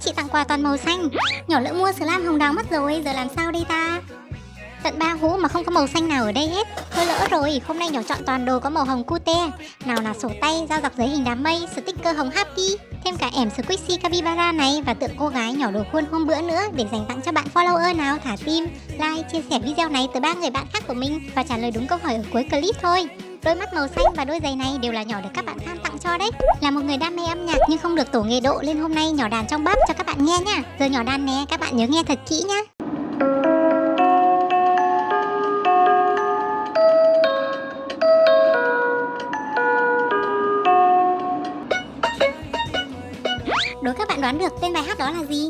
Chị tặng quà toàn màu xanh. Nhỏ lỡ mua slime hồng đào mất rồi, giờ làm sao đây ta? Tận 3 hũ mà không có màu xanh nào ở đây hết. Thôi lỡ rồi, hôm nay nhỏ chọn toàn đồ có màu hồng cute. Nào là sổ tay, dao dọc giấy hình đám mây, sticker hồng happy, thêm cả ẻm squishy capybara này và tượng cô gái nhỏ đồ khuôn hôm bữa nữa để dành tặng cho bạn follower nào thả tim, like, chia sẻ video này tới 3 người bạn khác của mình và trả lời đúng câu hỏi ở cuối clip thôi. Đôi mắt màu xanh và đôi giày này đều là nhỏ được các bạn fan tặng cho đấy. Là một người đam mê âm nhạc nhưng không được tổ nghề độ nên hôm nay nhỏ đàn trong bắp cho các bạn nghe nha. Giờ nhỏ đàn nè, các bạn nhớ nghe thật kỹ nhá. Đố các bạn đoán được tên bài hát đó là gì?